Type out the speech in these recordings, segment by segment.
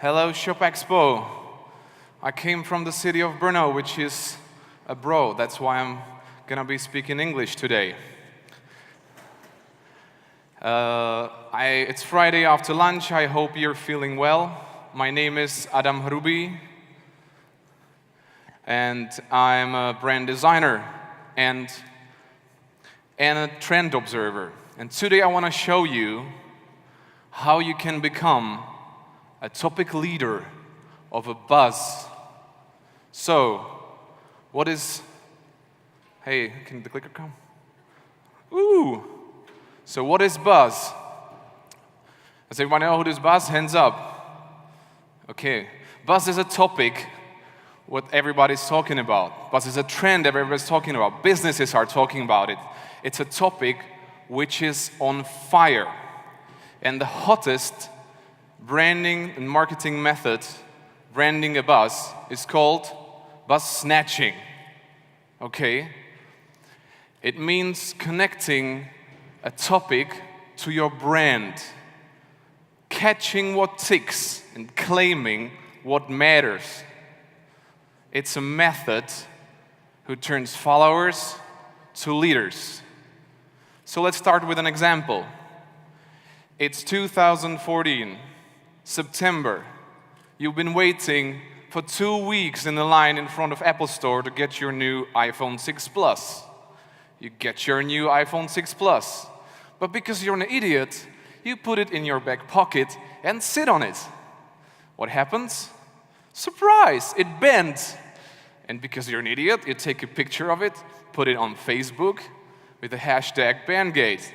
Hello, Shop Expo. I came from the city of Brno, which is abroad. That's why I'm gonna be speaking English today. It's Friday after lunch. I hope you're feeling well. My name is Adam Hruby, and I'm a brand designer and a trend observer. And today I want to show you how you can become a topic leader of a buzz. So, what is... Hey, can the clicker come? Ooh! So what is buzz? Does everyone know what is buzz? Hands up. Okay. Buzz is a topic what everybody's talking about. Buzz is a trend everybody's talking about. Businesses are talking about it. It's a topic which is on fire. And the hottest branding and marketing method, branding a buzz, is called buzz snatching. Okay? It means connecting a topic to your brand, catching what ticks and claiming what matters. It's a method who turns followers to leaders. So let's start with an example. It's 2014, September. You've been waiting for 2 weeks in the line in front of Apple Store to get your new iPhone 6 Plus. You get your new iPhone 6 Plus. But because you're an idiot, you put it in your back pocket and sit on it. What happens? Surprise! It bends. And because you're an idiot, you take a picture of it, put it on Facebook with the hashtag branducate.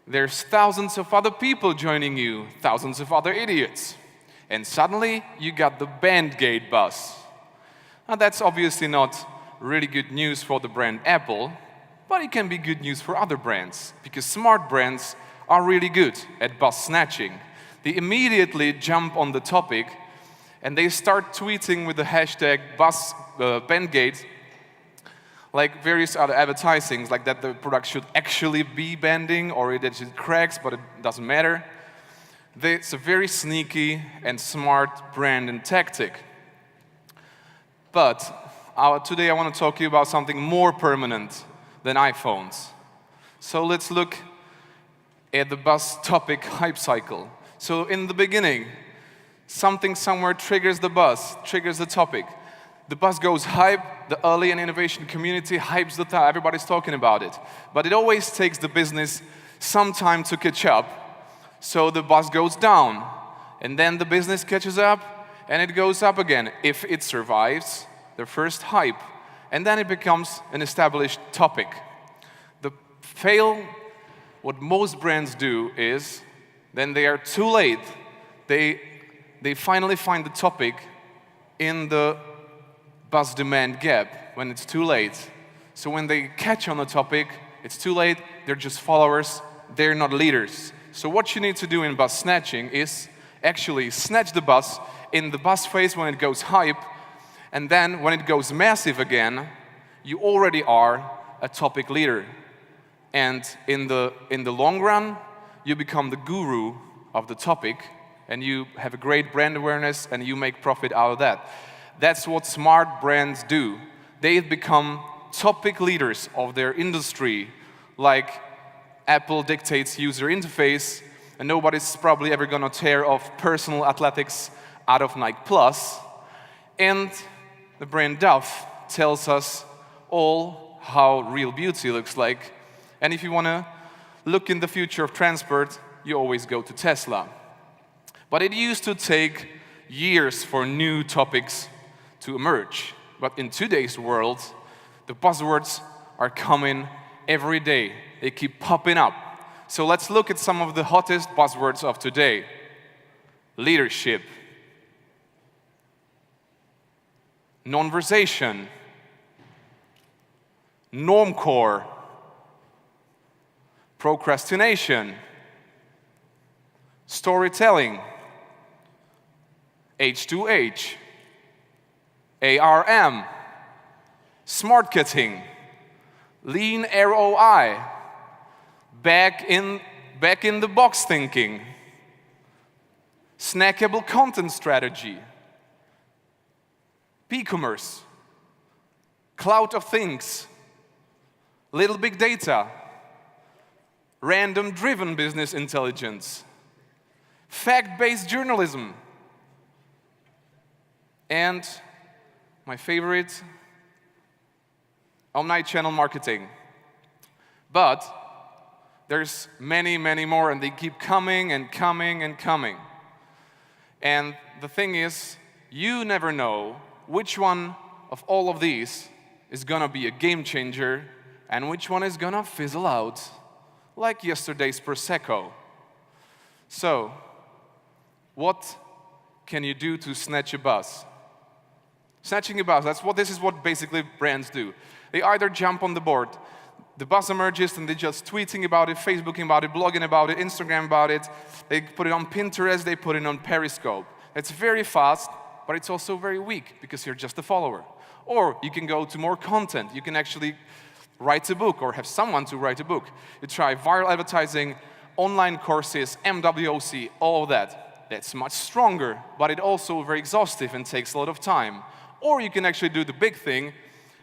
There's thousands of other people joining you, thousands of other idiots. And suddenly, you got the branducate buzz. Now, that's obviously not really good news for the brand Apple, but it can be good news for other brands, because smart brands are really good at buzz snatching. They immediately jump on the topic, and they start tweeting with the hashtag branducate, like various other advertisings, like that the product should actually be bending, or that it cracks, but it doesn't matter. It's a very sneaky and smart brand and tactic. But today I want to talk to you about something more permanent than iPhones. So let's look at the buzz topic hype cycle. So in the beginning, something somewhere triggers the buzz, triggers the topic. The buzz goes hype, the early and innovation community hypes the time, everybody's talking about it. But it always takes the business some time to catch up. So the buzz goes down, and then the business catches up, and it goes up again, if it survives the first hype. And then it becomes an established topic. What most brands do is, then they are too late. They finally find the topic in the buzz demand gap when it's too late. So when they catch on the topic, it's too late, they're just followers, they're not leaders. So what you need to do in buzz snatching is actually snatch the buzz in the buzz phase when it goes hype, and then when it goes massive again, you already are a topic leader. And in the long run, you become the guru of the topic, and you have a great brand awareness, and you make profit out of that. That's what smart brands do. They become topic leaders of their industry, like Apple dictates user interface, and nobody's probably ever gonna tear off personal athletics out of Nike Plus. And the brand Dove tells us all how real beauty looks like. And if you wanna look in the future of transport, you always go to Tesla. But it used to take years for new topics to emerge. But in today's world, the buzzwords are coming every day. They keep popping up. So let's look at some of the hottest buzzwords of today. Leadership. Nonversation. Normcore. Procrastination. Storytelling. H2H. ARM. Smartcutting. Lean ROI. Back in the box thinking. snackable content strategy, e-commerce, cloud of things, little big data, random-driven business intelligence, fact-based journalism, and my favorite, omni-channel marketing. But there's many, many more, and they keep coming and coming and coming. And the thing is, you never know which one of all of these is gonna be a game changer and which one is gonna fizzle out, like yesterday's Prosecco. So, what can you do to snatch a buzz? Snatching a buzz, this is what basically brands do. They either jump on the board, the buzz emerges and they're just tweeting about it, Facebooking about it, blogging about it, Instagram about it. They put it on Pinterest, they put it on Periscope. It's very fast, but it's also very weak because you're just a follower. Or you can go to more content. You can actually write a book or have someone to write a book. You try viral advertising, online courses, MWOC, all of that. That's much stronger, but it also very exhaustive and takes a lot of time. Or you can actually do the big thing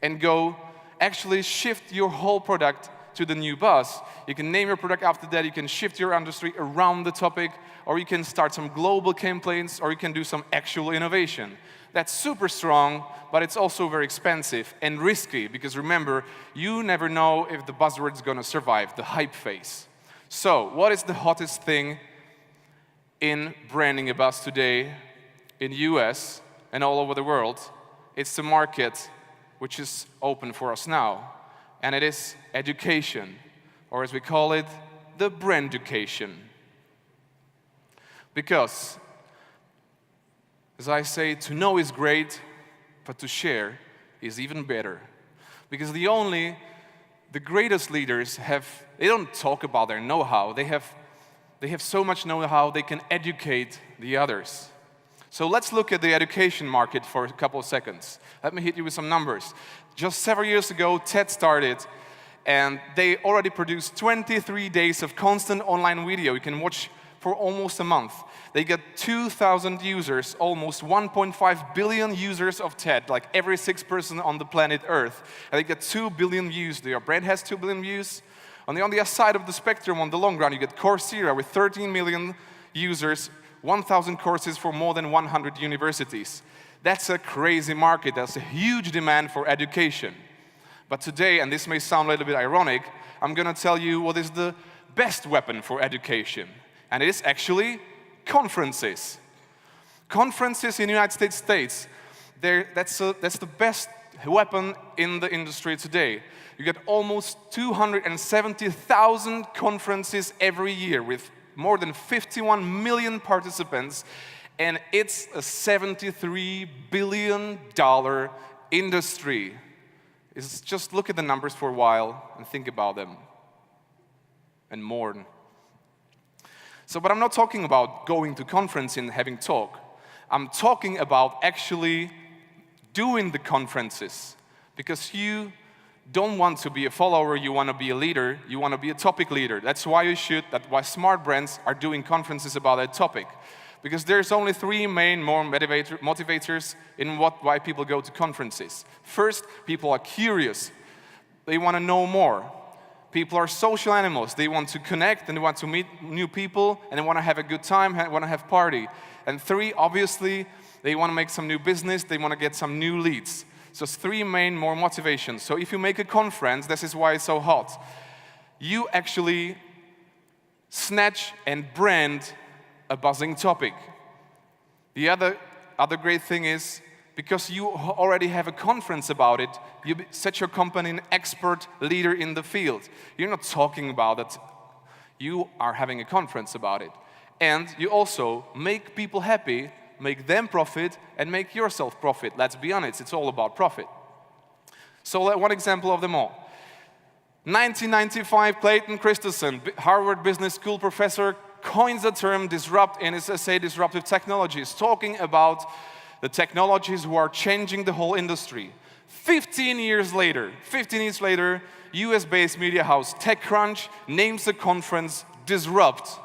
and go actually shift your whole product to the new buzz. You can name your product after that, you can shift your industry around the topic, or you can start some global campaigns, or you can do some actual innovation. That's super strong, but it's also very expensive and risky, because remember, you never know if the buzzword is gonna survive the hype phase. So, what is the hottest thing in branding a buzz today in US and all over the world? It's the market which is open for us now, and it is education, or as we call it, the branducation. Because, as I say, to know is great, but to share is even better. Because the greatest leaders they don't talk about their know-how, they have so much know-how they can educate the others. So let's look at the education market for a couple of seconds. Let me hit you with some numbers. Just several years ago, TED started, and they already produced 23 days of constant online video you can watch for almost a month. They get 2,000 users, almost 1.5 billion users of TED, like every 6th person on the planet Earth. And they get 2 billion views. Their brand has 2 billion views. On the other side of the spectrum, on the long run, you get Coursera with 13 million users, 1,000 courses for more than 100 universities. That's a crazy market. There's a huge demand for education. But today, and this may sound a little bit ironic, I'm going to tell you what is the best weapon for education. And it is actually conferences. Conferences in the United States, that's the best weapon in the industry today. You get almost 270,000 conferences every year with more than 51 million participants, and it's a $73 billion industry. Just look at the numbers for a while and think about them, and mourn. So, but I'm not talking about going to conference and having talk. I'm talking about actually doing the conferences, because you don't want to be a follower, you want to be a leader, you want to be a topic leader. That's why that's why smart brands are doing conferences about that topic. Because there's only 3 main motivators in why people go to conferences. First, people are curious. They want to know more. People are social animals. They want to connect and they want to meet new people and they want to have a good time, want to have party. And 3, obviously, they want to make some new business, they want to get some new leads. So it's 3 main motivations. So if you make a conference, this is why it's so hot. You actually snatch and brand a buzzing topic. The other great thing is, because you already have a conference about it, you set your company an expert leader in the field. You're not talking about it, you are having a conference about it. And you also make people happy, make them profit, and make yourself profit. Let's be honest, it's all about profit. So one example of them all. 1995, Clayton Christensen, Harvard Business School professor, coins the term disrupt in his essay, Disruptive Technologies, talking about the technologies who are changing the whole industry. 15 years later, US-based media house TechCrunch names the conference Disrupt.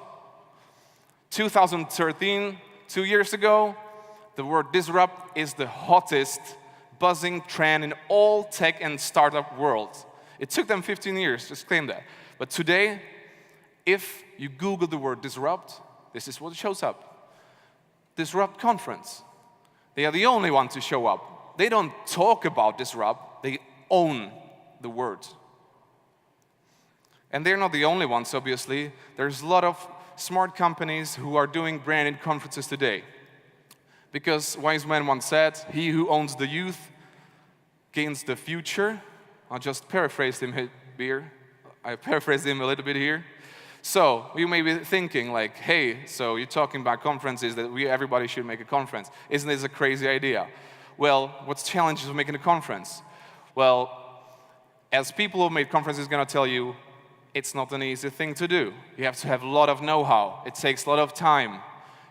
2013, 2 years ago, the word disrupt is the hottest buzzing trend in all tech and startup world. It took them 15 years to claim that. But today, if you Google the word disrupt, this is what shows up. Disrupt conference. They are the only one to show up. They don't talk about disrupt, they own the word. And they're not the only ones, obviously. There's a lot of smart companies who are doing branded conferences today. Because wise man once said, he who owns the youth gains the future. I'll just paraphrase him here. I paraphrased him a little bit here. So you may be thinking like, hey, so you're talking about conferences that everybody should make a conference. Isn't this a crazy idea? Well, what's the challenges of making a conference? Well, as people who made conferences are going to tell you, it's not an easy thing to do. You have to have a lot of know-how. It takes a lot of time.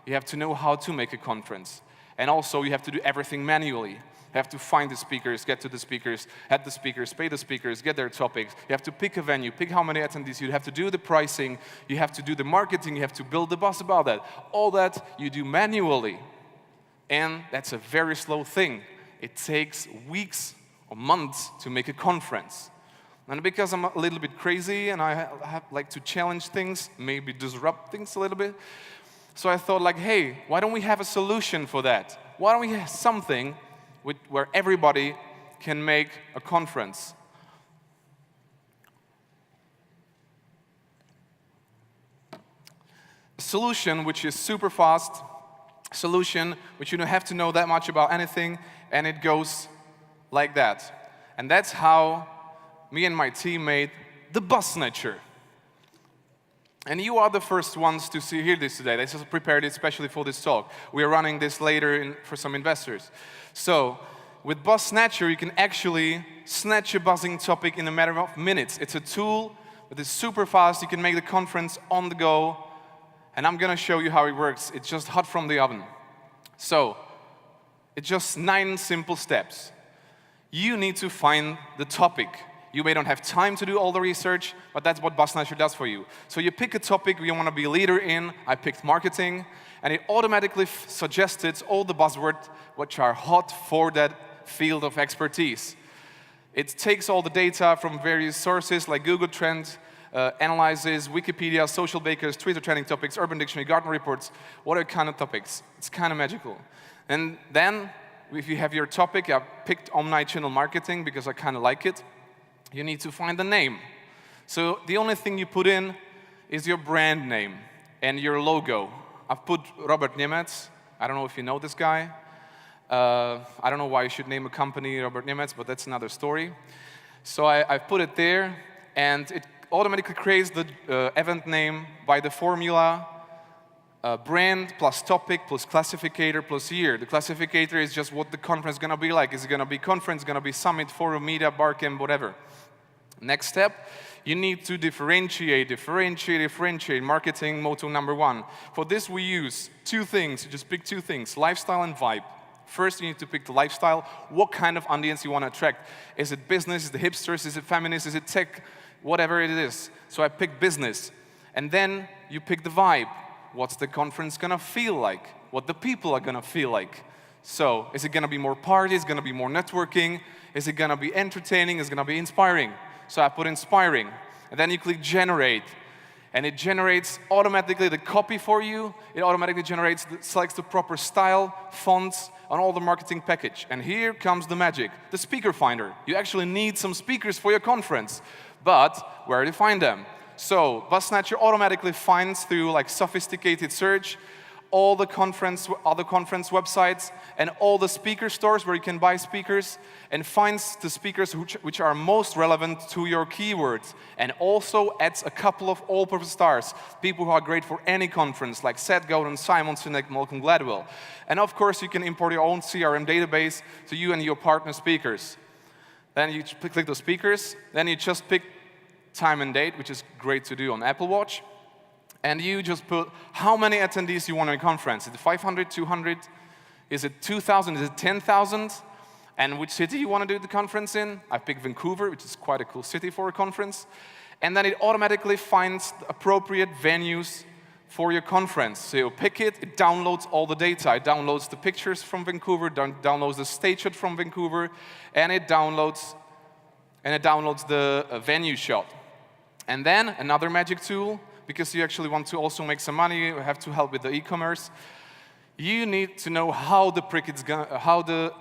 You have to know how to make a conference. And also, you have to do everything manually. You have to find the speakers, get to the speakers, add the speakers, pay the speakers, get their topics. You have to pick a venue, pick how many attendees. You have to do the pricing. You have to do the marketing. You have to build the buzz about that. All that you do manually. And that's a very slow thing. It takes weeks or months to make a conference. And because I'm a little bit crazy and I like to challenge things, maybe disrupt things a little bit, so I thought like, hey, why don't we have a solution for that? Why don't we have something where everybody can make a conference? A solution which is super fast, solution which you don't have to know that much about anything, and it goes like that. And that's how me and my team made the Bus Snatcher. And you are the first ones to hear this today. They just prepared it especially for this talk. We are running this later for some investors. So, with Bus Snatcher, you can actually snatch a buzzing topic in a matter of minutes. It's a tool that is super fast. You can make the conference on the go. And I'm going to show you how it works. It's just hot from the oven. So, it's just 9 simple steps. You need to find the topic. You may not have time to do all the research, but that's what Bus Snatcher does for you. So you pick a topic you want to be a leader in. I picked marketing, and it automatically suggested all the buzzwords which are hot for that field of expertise. It takes all the data from various sources like Google Trends, analyzes Wikipedia, Social Bakers, Twitter trending topics, Urban Dictionary, Gartner reports. What are kind of topics? It's kind of magical. And then, if you have your topic, I picked omnichannel marketing because I kind of like it. You need to find the name. So the only thing you put in is your brand name and your logo. I've put Robert Niemetz. I don't know if you know this guy. I don't know why you should name a company Robert Niemetz, but that's another story. So I've put it there, and it automatically creates the event name by the formula brand plus topic plus classificator plus year. The classificator is just what the conference is going to be like. Is it going to be conference, going to be summit, forum, meetup, barcamp, whatever. Next step, you need to differentiate marketing motto number 1. For this we use 2 things, just pick 2 things, lifestyle and vibe. First, you need to pick the lifestyle. What kind of audience you want to attract? Is it business, is it hipsters, is it feminists, is it tech, whatever it is. So I picked business. And then you pick the vibe. What's the conference going to feel like? What the people are going to feel like? So, is it going to be more parties? Going to be more networking? Is it going to be entertaining? Is it going to be inspiring? So I put inspiring. And then you click generate. And it generates automatically the copy for you. It automatically selects the proper style, fonts, and all the marketing package. And here comes the magic, the speaker finder. You actually need some speakers for your conference. But where do you find them? So Bus Snatcher automatically finds through like sophisticated search all the other conference websites and all the speaker stores where you can buy speakers, and finds the speakers which are most relevant to your keywords, and also adds a couple of all-purpose stars, people who are great for any conference like Seth Godin, Simon Sinek, Malcolm Gladwell. And of course you can import your own CRM database to you and your partner speakers. Then you click those speakers, then you just pick time and date, which is great to do on Apple Watch. And you just put how many attendees you want in a conference. Is it 500, 200? Is it 2,000? Is it 10,000? And which city you want to do the conference in? I picked Vancouver, which is quite a cool city for a conference. And then it automatically finds the appropriate venues for your conference. So you pick it, it downloads all the data. It downloads the pictures from Vancouver, downloads the stage shot from Vancouver, and it downloads the venue shot. And then another magic tool, because you actually want to also make some money, you have to help with the e-commerce. You need to know how the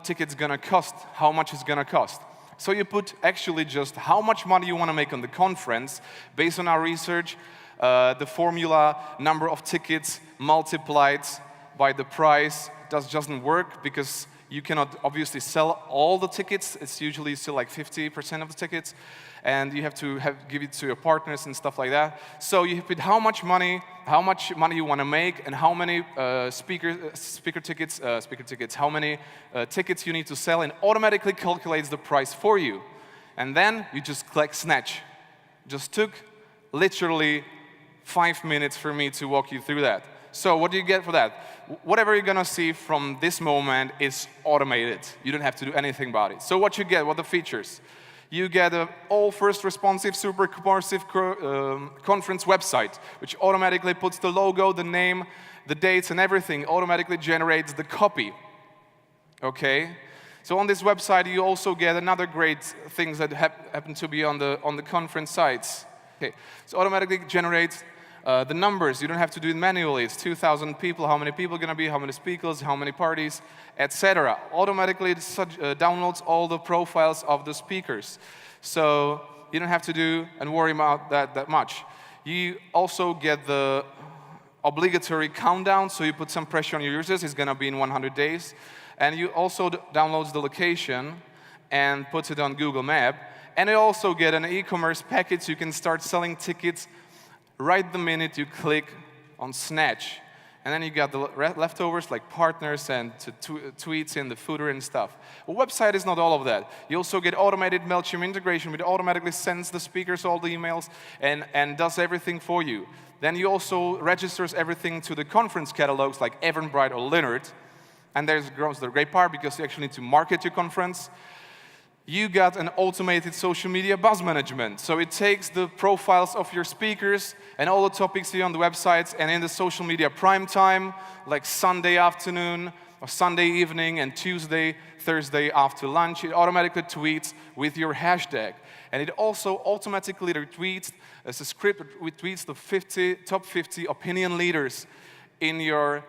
ticket's gonna cost, how much it's gonna cost. So you put actually just how much money you want to make on the conference based on our research. The formula, number of tickets multiplied by the price doesn't work because you cannot obviously sell all the tickets. It's usually still like 50% of the tickets, and you have to give it to your partners and stuff like that. So you put how much money you want to make, and how many speaker tickets, how many tickets you need to sell, and automatically calculates the price for you. And then you just click Snatch. Just took literally 5 minutes for me to walk you through that. So what do you get for that? Whatever you're gonna see from this moment is automated. You don't have to do anything about it. So what you get, what are the features? You get an all first responsive, super immersive conference website, which automatically puts the logo, the name, the dates, and everything, automatically generates the copy. Okay? So on this website, you also get another great things that happen to be on the conference sites. Okay, so automatically generates the numbers. You don't have to do it manually. It's 2,000 people. How many people are going to be? How many speakers? How many parties? Etc. Automatically it downloads all the profiles of the speakers. So you don't have to do and worry about that much. You also get the obligatory countdown. So you put some pressure on your users. It's going to be in 100 days. And you also downloads the location and puts it on Google Map. And you also get an e-commerce package. So you can start selling tickets right the minute you click on Snatch. And then you got the leftovers like partners and tweets in the footer and stuff. A website is not all of that. You also get automated MailChimp integration, which automatically sends the speakers all the emails and does everything for you. Then you also registers everything to the conference catalogs like Eventbrite or Leonard. And there's the great part, because you actually need to market your conference. You got an automated social media buzz management. So it takes the profiles of your speakers and all the topics here on the websites, and in the social media prime time, like Sunday afternoon or Sunday evening and Tuesday, Thursday after lunch, it automatically tweets with your hashtag. And it also automatically retweets, as a script, retweets the top 50 opinion leaders in your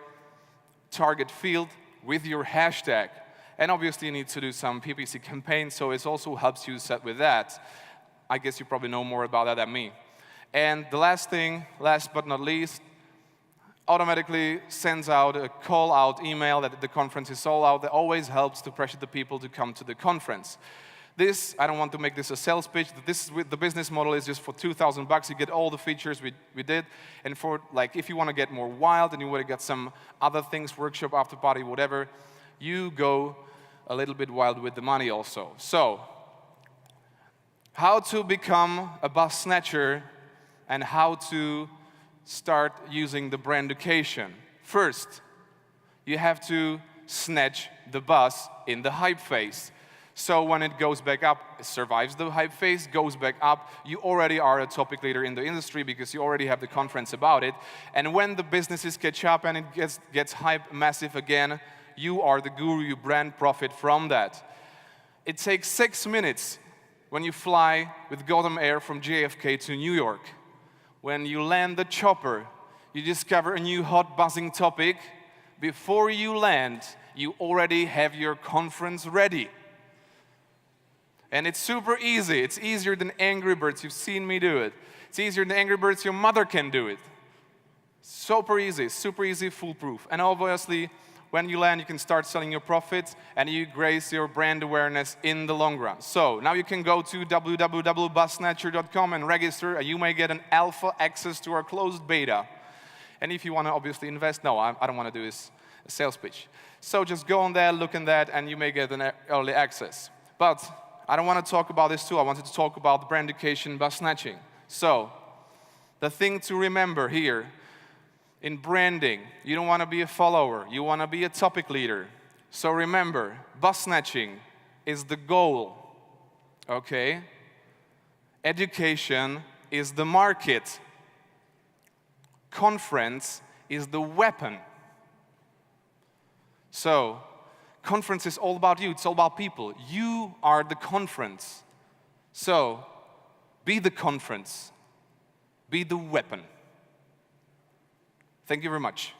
target field with your hashtag. And obviously you need to do some PPC campaigns, so it also helps you set with that. I guess you probably know more about that than me. And the last thing, last but not least, automatically sends out a call-out email that the conference is sold out. That always helps to pressure the people to come to the conference. This, I don't want to make this a sales pitch. The business model is just for $2,000. You get all the features we did. And for, like, if you want to get more wild and you want to get some other things, workshop, after party, whatever, you go a little bit wild with the money also. So, how to become a bus snatcher and how to start using the branducation. First, you have to snatch the bus in the hype phase. So when it goes back up, it survives the hype phase, goes back up, you already are a topic leader in the industry because you already have the conference about it. And when the businesses catch up and it gets hype massive again, you are the guru, you brand profit from that. It takes 6 minutes when you fly with Gotham Air from JFK to New York. When you land the chopper, you discover a new hot buzzing topic. Before you land, you already have your conference ready. And it's super easy. It's easier than Angry Birds. You've seen me do it. It's easier than Angry Birds. Your mother can do it. Super easy, foolproof. And obviously, when you land, you can start selling your profits and you grace your brand awareness in the long run. So now you can go to www.bussnatcher.com and register, and you may get an alpha access to our closed beta. And if you want to obviously invest, no, I don't want to do this sales pitch. So just go on there, look in that, and you may get an early access. But I don't want to talk about this too. I wanted to talk about the branducation bus snatching. So the thing to remember here, in branding, you don't want to be a follower. You want to be a topic leader. So remember, bus snatching is the goal, okay? Education is the market. Conference is the weapon. So, conference is all about you. It's all about people. You are the conference. So, be the conference. Be the weapon. Thank you very much.